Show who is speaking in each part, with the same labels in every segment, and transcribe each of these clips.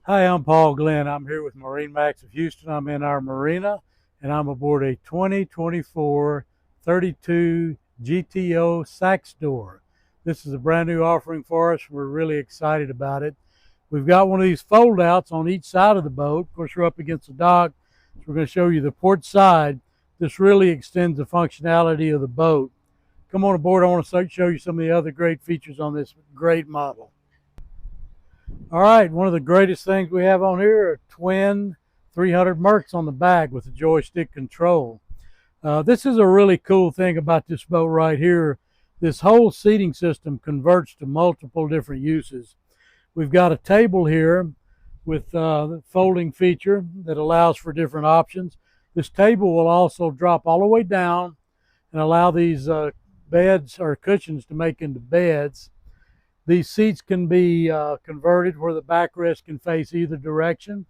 Speaker 1: Hi, I'm Paul Glenn. I'm here with MarineMax of Houston. I'm in our marina, and I'm aboard a 2024 32 GTO Saxdor. This is a brand new offering for us. We're really excited about it. We've got one of these fold outs on each side of the boat. Of course, we're up against the dock, so we're going to show you the port side. This really extends the functionality of the boat. Come on aboard. I want to show you some of the other great features on this great model. All right, one of the greatest things we have on here are twin 300 Mercs on the back with the joystick control. This is a really cool thing about this boat right here. This whole seating system converts to multiple different uses. We've got a table here with the folding feature that allows for different options. This table will also drop all the way down and allow these beds or cushions to make into beds. These seats can be converted where the backrest can face either direction.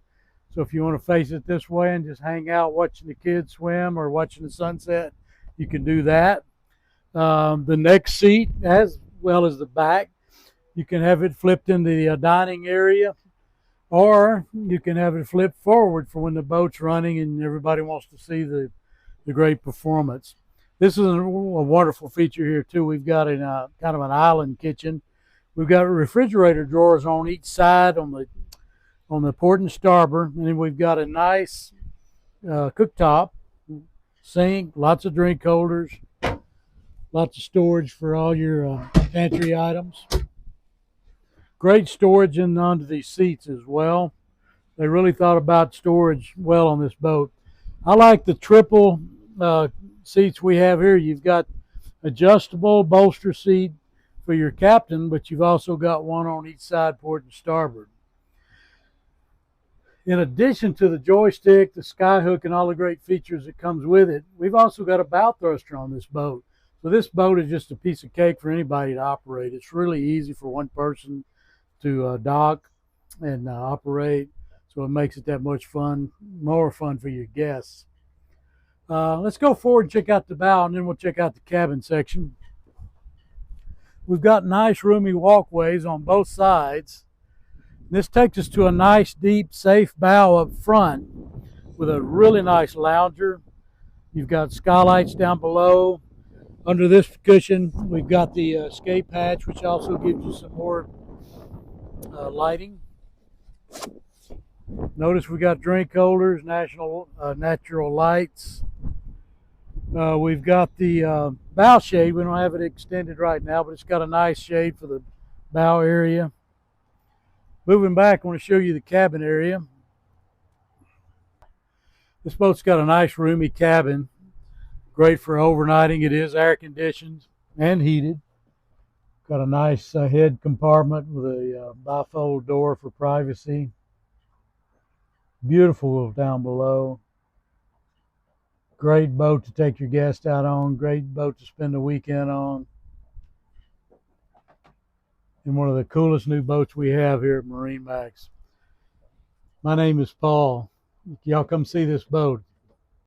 Speaker 1: So if you want to face it this way and just hang out watching the kids swim or watching the sunset, you can do that. The next seat, as well as the back, you can have it flipped into the dining area, or you can have it flipped forward for when the boat's running and everybody wants to see the great performance. This is a wonderful feature here too. We've got a kind of an island kitchen. We've got refrigerator drawers on each side on the port and starboard, and then we've got a nice cooktop, sink, lots of drink holders, lots of storage for all your pantry items. Great storage in under these seats as well. They really thought about storage well on this boat. I like the triple seats we have here. You've got adjustable bolster seat for your captain, but you've also got one on each side, port and starboard. In addition to the joystick, the skyhook, and all the great features that comes with it, we've also got a bow thruster on this boat. So this boat is just a piece of cake for anybody to operate. It's really easy for one person to dock and operate, so it makes it that much fun, more fun for your guests. Let's go forward and check out the bow, and then we'll check out the cabin section. We've got nice roomy walkways on both sides. This takes us to a nice, deep, safe bow up front with a really nice lounger. You've got skylights down below. Under this cushion, we've got the escape hatch, which also gives you some more lighting. Notice we got drink holders, natural lights. We've got the bow shade. We don't have it extended right now, but it's got a nice shade for the bow area. Moving back, I want to show you the cabin area. This boat's got a nice roomy cabin. Great for overnighting. It is air conditioned and heated. Got a nice head compartment with a bifold door for privacy. Beautiful down below. Great boat to take your guests out on. Great boat to spend the weekend on. And one of the coolest new boats we have here at MarineMax. My name is Paul. Y'all come see this boat.